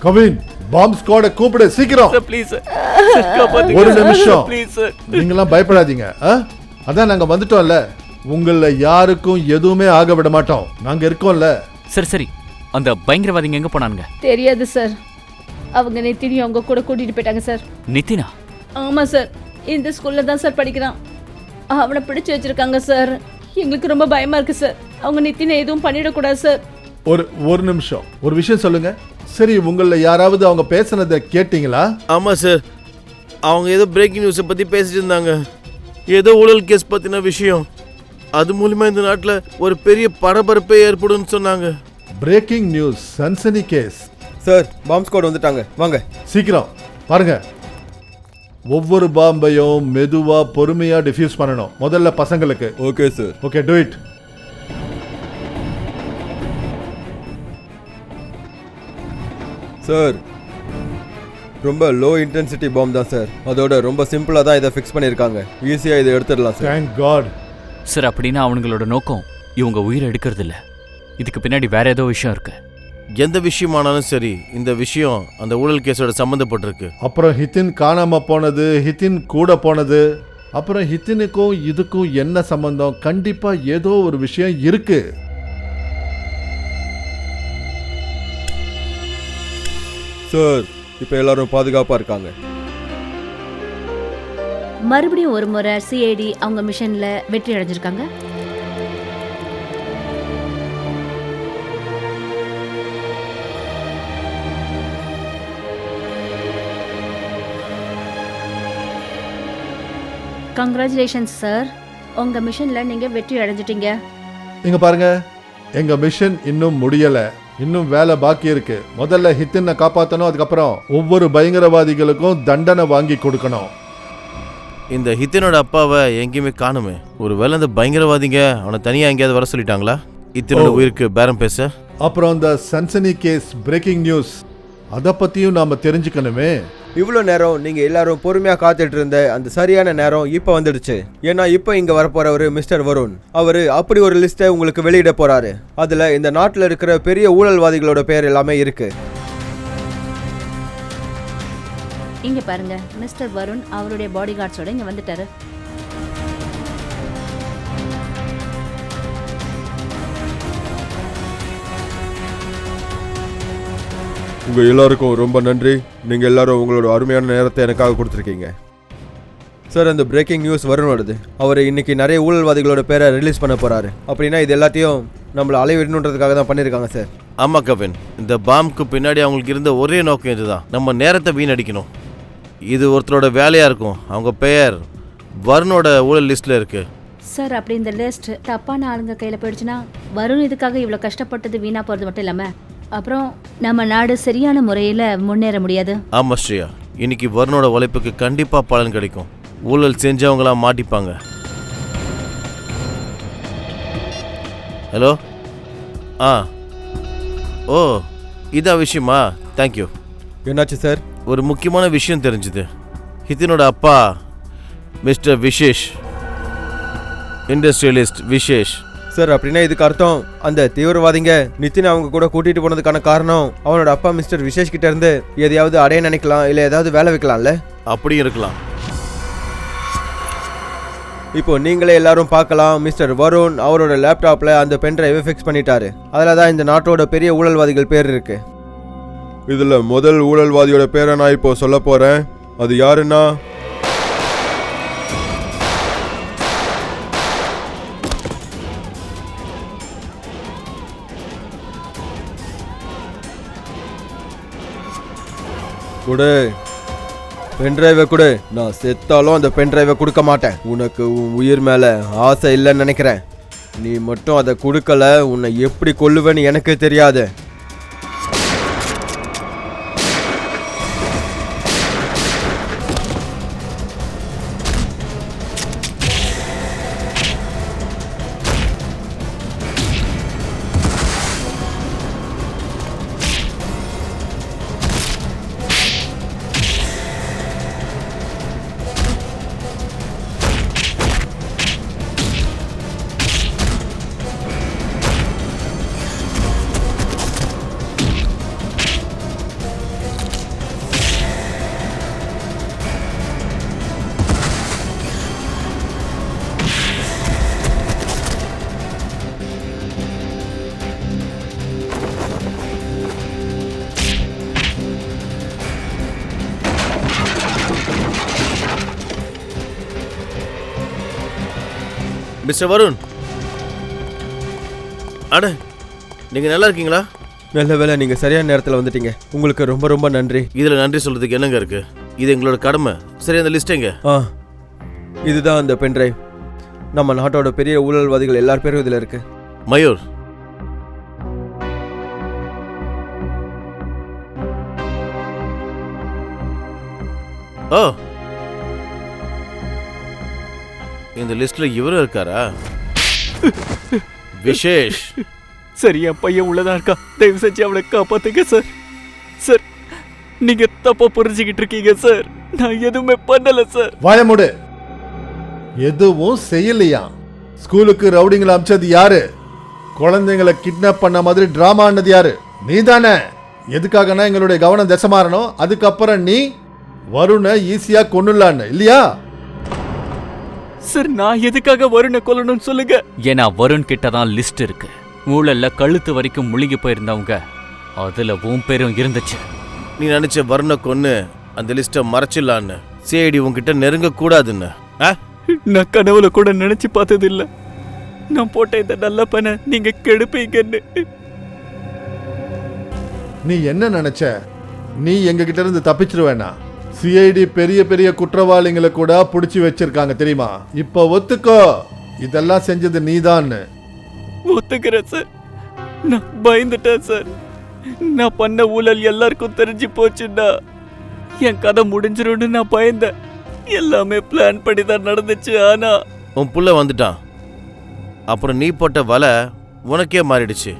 கவின், பாம்பு ஸ்குவாட கூப்பிடு சீக்கிரம். ப்ளீஸ் ஒரு நிமிஷம், ப்ளீஸ். நீங்களாம் பயப்படாதீங்க. அதான் நாங்க வந்துட்டோம்ல, உங்கள யாருக்கும் எதுவுமே ஆக விட மாட்டோம். நாங்க இருக்கோம்ல. சரி சரி, அந்த பயங்கரவாதிங்க எங்க போனானுங்க? தெரியாது சார். அவங்க நித்தினையும் அவங்க கூட கூட்டிட்டு போயிட்டாங்க சார். நித்தினா? ஆமா சார், இந்த ஸ்கூல்ல தான் சார் படிக்கிறான். அவனை பிடிச்சு வச்சிருக்காங்க சார். எங்களுக்கு ரொம்ப பயமா இருக்கு சார். அவங்க நித்தினை எதுவும் பண்ணிடக்கூடாது சார். ஒரு நிமிஷம், ஒரு விஷயம் சொல்லுங்க. சரி, உங்கள யாராவது அவங்க பேசுனதை கேட்டீங்களா? ஆமா சார், அவங்க ஏதோ பிரேக்கிங் நியூஸை பத்தி பேசிட்டு இருந்தாங்க. ஏதோ ஊழல் கேஸ் பத்தின விஷயம். அது மூலமா இந்த நாட்டில் ஒரு பெரிய பரபரப்பே ஏற்படும் சொன்னாங்க. பிரேக்கிங் நியூஸ், சன்சனி கேஸ். சார் பாம்பு ஸ்குவாட் வந்துட்டாங்க, வாங்க சீக்கிரம் பாருங்க. ஒவ்வொரு பாம்பையும் மெதுவா பொறுமையா டிஃப்யூஸ் பண்ணணும். முதல்ல பசங்களுக்கு. Okay sir. Okay, to it. Sir ரொம்ப லோ இன்டென்சிட்டி பாம் தான் சார். அதோட ரொம்ப சிம்பிளாக தான் இதை ஃபிக்ஸ் பண்ணியிருக்காங்க. ஈஸியாக இதை எடுத்துடலாம் சார். Thank God. சார் அப்படின்னா அவங்களோட நோக்கம் இவங்க உயிரை எடுக்கிறது இல்ல, இதுக்கு பின்னாடி வேற ஏதோ விஷயம் இருக்கு. எந்த விஷயமானாலும் சரி, இந்த விஷயம் அந்த ஊழல் கேஸோட சம்மந்தப்பட்டிருக்கு. அப்புறம் ஹித்தின் காணாம போனது, ஹித்தின் கூட போனது, அப்புறம் ஹித்தினுக்கும் இதுக்கும் என்ன சம்பந்தம்? கண்டிப்பா ஏதோ ஒரு விஷயம் இருக்கு. சார் இப்போ எல்லாரும் பாதுகாப்பாக இருக்காங்க. மறுபடியும் ஒரு முறை சிஐடி அவங்க மிஷன்ல வெற்றி அடைஞ்சிருக்காங்க. கங்க்ராச்சுலேஷன்ஸ் சார், உங்க மிஷன்ல நீங்க வெற்றி அடைஞ்சிட்டீங்க. இங்க பாருங்க, எங்க மிஷன் இன்னும் முடியல, இன்னும் வேலை பாக்கி இருக்கு. முதல்ல ஹித்தினை காப்பாற்றணும், அதுக்கப்புறம் ஒவ்வொரு பயங்கரவாதிகளுக்கும் தண்டனை வாங்கி கொடுக்கணும். இந்த ஹித்தினோட அப்பாவை எங்கேயுமே காணுமே. ஒரு வேளை இந்த பயங்கரவாதிங்க அவனை தனியாக எங்கேயாவது வர சொல்லிட்டாங்களா ஹித்தினோட உயிருக்கு பேரம் பேச? அப்புறம் இந்த சன்சனி கேஸ் பிரேக்கிங் நியூஸ், அதை பத்தியும் நாம தெரிஞ்சுக்கணுமே. இவ்வளோ நேரம் நீங்கள் எல்லாரும் பொறுமையாக காத்துட்டு இருந்த அந்த சரியான நேரம் இப்போ வந்துடுச்சு. ஏன்னா இப்போ இங்கே வரப்போறவர் மிஸ்டர் வருண். அவர் அப்படி ஒரு லிஸ்ட்டை உங்களுக்கு வெளியிட போறாரு. அதில் இந்த நாட்டில் இருக்கிற பெரிய ஊழல்வாதிகளோட பேர் எல்லாமே இருக்கு. இங்க பாருங்க, மிஸ்டர் வருண் அவருடைய பாடி கார்ட்ஸோட இங்க வந்துட்டாரு. உங்கள் எல்லாருக்கும் ரொம்ப நன்றி. நீங்கள் எல்லாரும் உங்களோட அருமையான நேரத்தை எனக்காக கொடுத்துருக்கீங்க. சார், அந்த பிரேக்கிங் நியூஸ் வருணோடது. அவர் இன்னைக்கு நிறைய ஊழல்வாதிகளோட பேரை ரிலீஸ் பண்ண போறாரு. அப்படின்னா இது எல்லாத்தையும் நம்மளை அலைவிடணுன்றதுக்காக தான் பண்ணியிருக்காங்க சார். ஆமாம் கவின், இந்த பாம்புக்கு பின்னாடி அவங்களுக்கு இருந்த ஒரே நோக்கம் இதுதான், நம்ம நேரத்தை வீணடிக்கணும். இது ஒருத்தரோட வேலையாக இருக்கும். அவங்க பெயர் வருணோட ஊழல் லிஸ்ட்டில் இருக்குது. சார், அப்படி இந்த லிஸ்ட் தப்பான ஆளுங்க கையில் போயிடுச்சுன்னா வருண் இதுக்காக இவ்வளோ கஷ்டப்பட்டது வீணாக போகிறது மட்டும் இல்லாமல் அப்புறம் நம்ம நாடு சரியான முறையில் முன்னேற முடியாது. ஆமாம் ஸ்ரீயா, இன்னைக்கு வருணோட உழைப்புக்கு கண்டிப்பாக பலன் கிடைக்கும். ஊழல் செஞ்சவங்களாம் மாட்டிப்பாங்க. ஹலோ, ஓ இதான் விஷயமா? தேங்க்யூ. என்னாச்சு சார்? ஒரு முக்கியமான விஷயம் தெரிஞ்சுது. ஹித்தினோட அப்பா mister wishes, industrialist wishes. Sir, அப்படின்னா இதுக்கு அர்த்தம் அந்த தீவிரவாதிங்க நிதின் அவங்க கூட கூட்டிட்டு போனதுக்கான காரணம் அவனோட அப்பா மிஸ்டர் விஷேஷ் கிட்ட இருந்து எதையாவது அடைய நினைக்கலாம், இல்லை ஏதாவது வேலை வைக்கலாம்ல? அப்படியும் இருக்கலாம். இப்போ நீங்களே எல்லாரும் பார்க்கலாம், மிஸ்டர் வருண் அவரோட லேப்டாப்ல அந்த பென் டிரைவை ஃபிக்ஸ் பண்ணிட்டாரு. அதில் தான் இந்த நாட்டோட பெரிய ஊழல்வாதிகள் பேர் இருக்கு. இதில் முதல் ஊழல்வாதியோட பேரை நான் இப்போ சொல்ல போறேன். அது யாருன்னா கொடு, பென்டிரைவை கொடு. நான் செத்தாலும் அந்த பென்டிரைவை கொடுக்க மாட்டேன். உனக்கு உன் உயிர் மேல ஆசை இல்லைன்னு நினைக்கிறேன். நீ மட்டும் அதை கொடுக்கல, உன்னை எப்படி கொல்லுவேன்னு எனக்கு தெரியாது. மிஸ்டர் வருண், அட நீங்கள் நல்லா இருக்கீங்களா? நல்ல வேலை, நீங்கள் சரியான நேரத்தில் வந்துட்டீங்க. உங்களுக்கு ரொம்ப ரொம்ப நன்றி. இதில் நன்றி சொல்கிறதுக்கு என்னங்க இருக்குது? இது எங்களோட கடமை. சரி, அந்த லிஸ்ட் எங்க? இதுதான் அந்த பென்ட்ரைவ். நம்ம நாட்டோட பெரிய ஊழல்வாதிகள் எல்லார் பேரும் இதில் இருக்கு. மயூர், ஓ இந்த லிஸ்ட்ல இவரும் இருக்காரா? விஷேஷ். சரி, என் பையன் உள்ளதா இருக்கா, தயவு செஞ்சு அவளை காப்பாத்துங்க சார். சார், நீங்க தப்பா புரிஞ்சுக்கிட்டு இருக்கீங்க சார். நான் எதுவுமே பண்ணல சார். வாயமுடு. எதுவும் செய்யலையா? ஸ்கூலுக்கு ரவுடிங்களை அமிச்சது யாரு? குழந்தைங்களை கிட்னாப் பண்ண மாதிரி டிராமா ஆனது யாரு? நீ தானே. எதுக்காகனா எங்களுடைய கவனம் திசை மாறணும். அதுக்கப்புறம் நீ வருணை ஈஸியா கொன்னுலான்னு இல்லையா? சார் நான் எதுக்காக வருணை கொல்லணும்னு சொல்லுங்க. ஏன்னா வருண் கிட்ட தான் லிஸ்ட் இருக்கு. ஊழல்ல கழுத்து வரைக்கும் முழுகி போயிருந்தவங்க அதுல உன் பேரும் இருந்துச்சு. நீ நினைச்ச வர்ண கொன்னு அந்த லிஸ்ட்டை மறைச்சிடலான்னு சிஐடி உன்கிட்ட நெருங்க கூடாதுன்னு. நான் கனவுல கூட நினைச்சு பார்த்தது இல்ல நான் போட்ட இந்த நல்ல பண நீங்க கெடுப்பீங்கன்னு. நீ என்ன நினைச்ச? நீ எங்க கிட்ட இருந்து தப்பிச்சிருவேனா? சிஐடி பெரிய பெரிய குற்றவாளிகளை கூட புடிச்சு வச்சிருக்காங்க தெரியுமா? இப்ப ஒத்துக்கோ, இதெல்லாம் செஞ்சது நீதான்னு. ஒத்துக்கிறேன் சார். நான் பயந்துட்டேன் சார். நான் பண்ண ஊழல் எல்லாருக்கும் தெரிஞ்சு போச்சுன்னா என் கதை முடிஞ்சிரும்னு நான் பயந்தேன். எல்லாமே பிளான் பண்ணி தான் நடந்துச்சு. ஆனா உன் புள்ள வந்துட்டான். அப்புறம் நீ போட்ட வலை உனக்கே மாறிடுச்சு.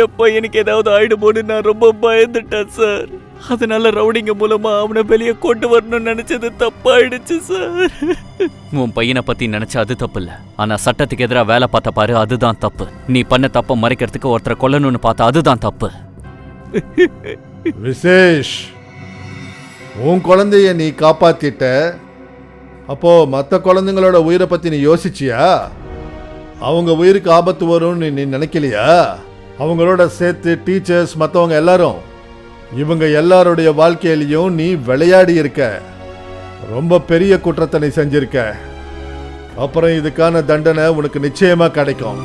எப்ப எனக்கு ஏதாவது ஆயிடுமோன்னு நான் ரொம்ப பயந்துட்டேன் சார். அதனால ரவுடிங்க மூலமா அவனை வெளியே கொண்டு வரணும்னு நினைச்சது தப்பாயிடுச்சு சார். உன் பையனை பத்தி நினைச்சா அது தப்பு இல்ல. ஆனா சட்டத்துக்கு எதிராக வேலை பார்த்த பாரு, அதுதான் தப்பு. நீ பண்ண தப்ப மறைக்கிறதுக்கு ஒருத்தரை கொல்லணும்னு பார்த்தா அதுதான் தப்பு. விசேஷ், உன் குழந்தைய நீ காப்பாத்திட்ட. அப்போ மற்ற குழந்தைங்களோட உயிரை பத்தி நீ யோசிச்சியா? அவங்க உயிருக்கு ஆபத்து வரும்னு நீ நினைக்கலையா? அவங்களோட சேர்த்து டீச்சர்ஸ் மற்றவங்க எல்லாரும், இவங்க எல்லாருடைய வாழ்க்கையிலையும் நீ விளையாடி இருக்க. ரொம்ப பெரிய குற்றத்தை நீ செஞ்சிருக்க. அப்புறம் இதுக்கான தண்டனை உனக்கு நிச்சயமா கிடைக்கும்.